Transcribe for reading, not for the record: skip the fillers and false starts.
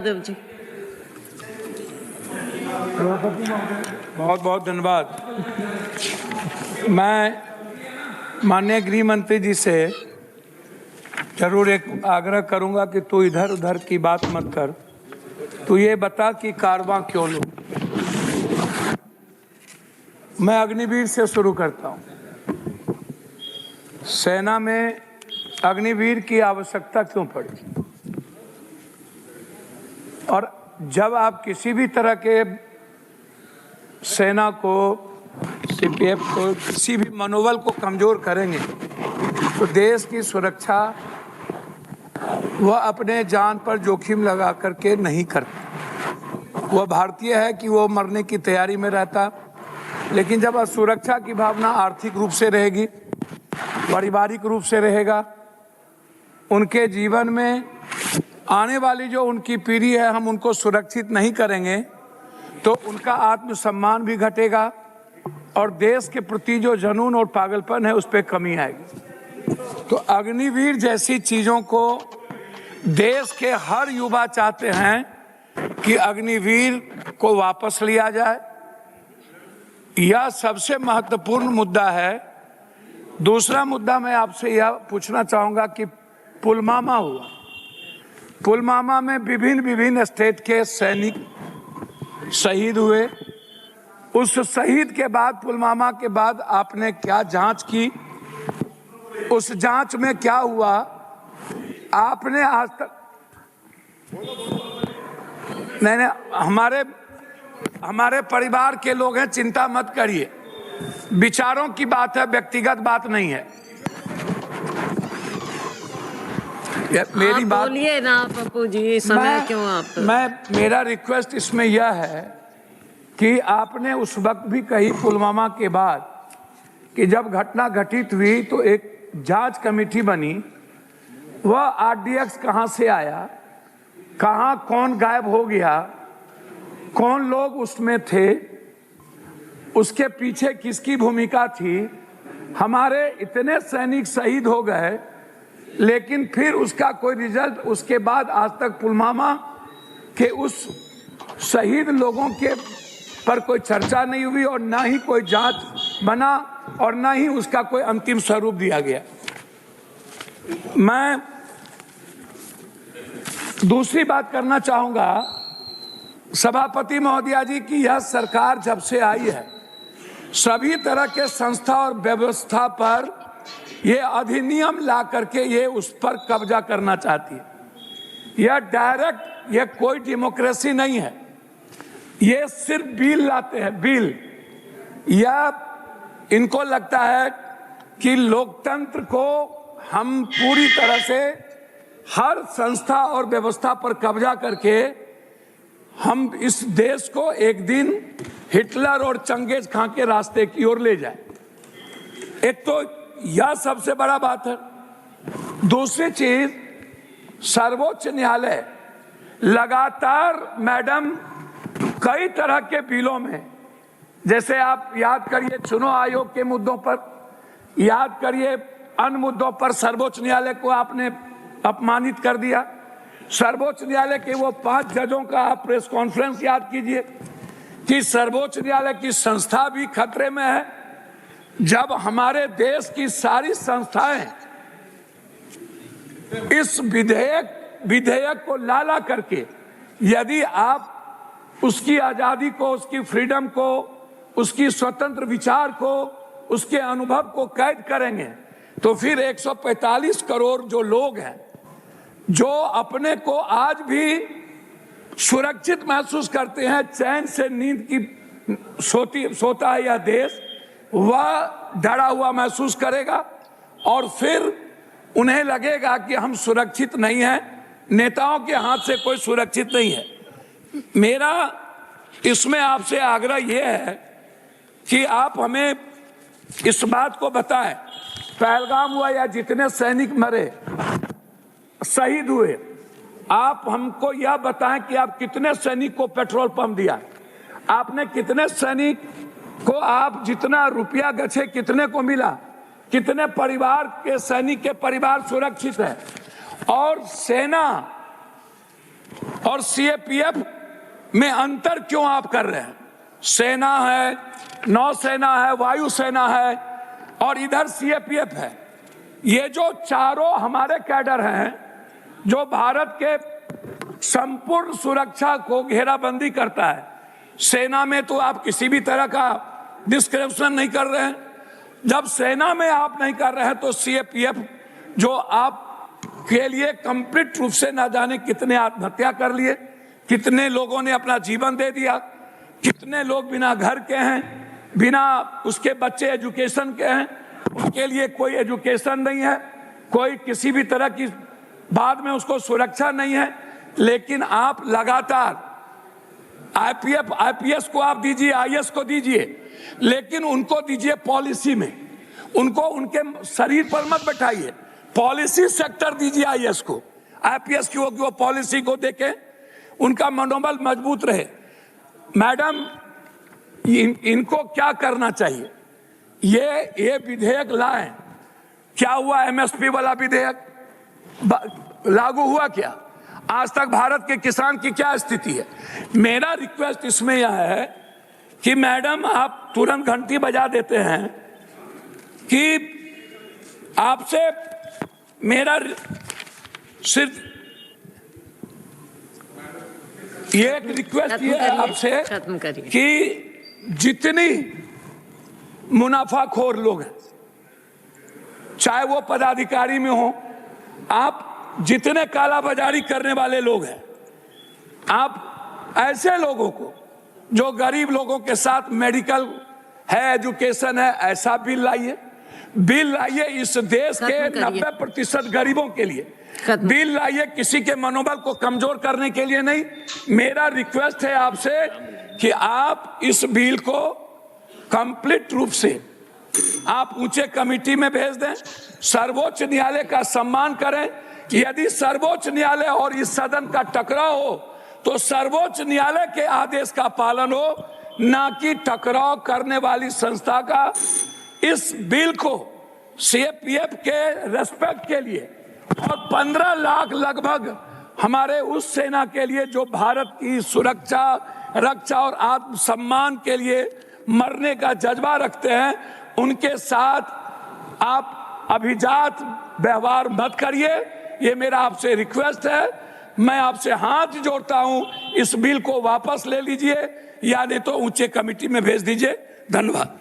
जी बहुत बहुत धन्यवाद। मैं माननीय गृह मंत्री जी से जरूर एक आग्रह करूंगा कि तू इधर उधर की बात मत कर, तू ये बता कि कारवां क्यों लो। मैं अग्निवीर से शुरू करता हूं। सेना में अग्निवीर की आवश्यकता क्यों पड़ी? और जब आप किसी भी तरह के सेना को, सीपीएफ को, किसी भी मनोबल को कमजोर करेंगे तो देश की सुरक्षा वह अपने जान पर जोखिम लगा करके नहीं करता। वह भारतीय है कि वो मरने की तैयारी में रहता, लेकिन जब सुरक्षा की भावना आर्थिक रूप से रहेगी, पारिवारिक रूप से रहेगा, उनके जीवन में आने वाली जो उनकी पीढ़ी है हम उनको सुरक्षित नहीं करेंगे तो उनका आत्मसम्मान भी घटेगा और देश के प्रति जो जुनून और पागलपन है उस पर कमी आएगी। तो अग्निवीर जैसी चीजों को देश के हर युवा चाहते हैं कि अग्निवीर को वापस लिया जाए। यह सबसे महत्वपूर्ण मुद्दा है। दूसरा मुद्दा मैं आपसे यह पूछना चाहूंगा कि पुलवामा हुआ, पुलवामा में विभिन्न स्टेट के सैनिक शहीद हुए। उस शहीद के बाद, पुलवामा के बाद आपने क्या जांच की? उस जांच में क्या हुआ? आपने आज तक नहीं, हमारे परिवार के लोग हैं, चिंता मत करिए। विचारों की बात है, व्यक्तिगत बात नहीं है। मेरी बात बोलिए ना पप्पू जी, समय क्यों आप? मेरा रिक्वेस्ट इसमें यह है कि आपने उस वक्त भी कही पुलवामा के बाद कि जब घटना घटित हुई तो एक जांच कमेटी बनी। वह आरडीएक्स कहां से आया, कहां कौन गायब हो गया, कौन लोग उसमें थे, उसके पीछे किसकी भूमिका थी? हमारे इतने सैनिक शहीद हो गए लेकिन फिर उसका कोई रिजल्ट उसके बाद आज तक पुलवामा के उस शहीद लोगों के पर कोई चर्चा नहीं हुई और ना ही कोई जांच बना और ना ही उसका कोई अंतिम स्वरूप दिया गया। मैं दूसरी बात करना चाहूंगा, सभापति महोदया जी की यह सरकार जब से आई है सभी तरह के संस्था और व्यवस्था पर ये अधिनियम ला करके ये उस पर कब्जा करना चाहती है। यह डायरेक्ट, यह कोई डेमोक्रेसी नहीं है, ये सिर्फ बिल लाते हैं, बिल। यह इनको लगता है कि लोकतंत्र को हम पूरी तरह से हर संस्था और व्यवस्था पर कब्जा करके हम इस देश को एक दिन हिटलर और चंगेज खां के रास्ते की ओर ले जाए। एक तो यह सबसे बड़ा बात है। दूसरी चीज, सर्वोच्च न्यायालय लगातार मैडम कई तरह के बिलों में, जैसे आप याद करिए चुनाव आयोग के मुद्दों पर, याद करिए अन्य मुद्दों पर सर्वोच्च न्यायालय को आपने अपमानित कर दिया। सर्वोच्च न्यायालय के वो 5 जजों का आप प्रेस कॉन्फ्रेंस याद कीजिए कि सर्वोच्च न्यायालय की संस्था भी खतरे में है। जब हमारे देश की सारी संस्थाएं इस विधेयक को लाला करके यदि आप उसकी आजादी को, उसकी फ्रीडम को, उसकी स्वतंत्र विचार को, उसके अनुभव को कैद करेंगे तो फिर 145 करोड़ जो लोग हैं जो अपने को आज भी सुरक्षित महसूस करते हैं, चैन से नींद की सोता है यह देश, वह डरा हुआ महसूस करेगा और फिर उन्हें लगेगा कि हम सुरक्षित नहीं हैं, नेताओं के हाथ से कोई सुरक्षित नहीं है। मेरा इसमें आपसे आग्रह यह है कि आप हमें इस बात को बताएं, पहलगाम हुआ या जितने सैनिक मरे, शहीद हुए, आप हमको यह बताएं कि आप कितने सैनिक को पेट्रोल पंप दिया, आपने कितने सैनिक को आप जितना रुपया गछे कितने को मिला, कितने परिवार के सैनिक के परिवार सुरक्षित है। और सेना और सीएपीएफ में अंतर क्यों आप कर रहे हैं? सेना है, नौसेना है, वायुसेना है और इधर सीएपीएफ है। ये जो चारों हमारे कैडर हैं जो भारत के संपूर्ण सुरक्षा को घेराबंदी करता है। सेना में तो आप किसी भी तरह का डिस्क्रिप्शन नहीं कर रहे हैं। जब सेना में आप नहीं कर रहे हैं तो सीएपीएफ जो आप के लिए कंप्लीट रूप से ना जाने कितने आत्महत्या कर लिए, कितने लोगों ने अपना जीवन दे दिया, कितने लोग बिना घर के हैं, बिना उसके बच्चे एजुकेशन के हैं, उनके लिए कोई एजुकेशन नहीं है, कोई किसी भी तरह की बाद में उसको सुरक्षा नहीं है। लेकिन आप लगातार आईपीएस को आप दीजिए, आईएएस को दीजिए, लेकिन उनको दीजिए पॉलिसी में, उनको उनके शरीर पर मत बैठाइए। पॉलिसी सेक्टर दीजिए आईएएस को, आईपीएस की वो पॉलिसी को देके उनका मनोबल मजबूत रहे। मैडम, इनको क्या करना चाहिए? ये विधेयक लाएं। क्या हुआ? एमएसपी वाला विधेयक लागू हुआ क्या? आज तक भारत के किसान की क्या स्थिति है? मेरा रिक्वेस्ट इसमें यह है कि मैडम आप तुरंत घंटी बजा देते हैं कि आपसे मेरा सिर्फ ये एक रिक्वेस्ट ये है आपसे कि जितनी मुनाफाखोर लोग हैं, चाहे वो पदाधिकारी में हो, आप जितने कालाबाजारी करने वाले लोग हैं, आप ऐसे लोगों को जो गरीब लोगों के साथ मेडिकल है, एजुकेशन है, ऐसा बिल लाइए। बिल लाइए इस देश के 90% गरीबों के लिए। बिल लाइए किसी के मनोबल को कमजोर करने के लिए नहीं। मेरा रिक्वेस्ट है आपसे कि आप इस बिल को कंप्लीट रूप से आप ऊंचे कमेटी में भेज दें, सर्वोच्च न्यायालय का सम्मान करें। यदि सर्वोच्च न्यायालय और इस सदन का टकराव हो तो सर्वोच्च न्यायालय के आदेश का पालन हो, ना कि टकराव करने वाली संस्था का। इस बिल को सीएपीएफ के रेस्पेक्ट के लिए और 15 लाख लगभग हमारे उस सेना के लिए जो भारत की सुरक्षा, रक्षा और आत्मसम्मान के लिए मरने का जज्बा रखते हैं, उनके साथ आप अभिजात व्यवहार मत करिए। ये मेरा आपसे रिक्वेस्ट है। मैं आपसे हाथ जोड़ता हूं, इस बिल को वापस ले लीजिए या नहीं तो ऊंचे कमेटी में भेज दीजिए। धन्यवाद।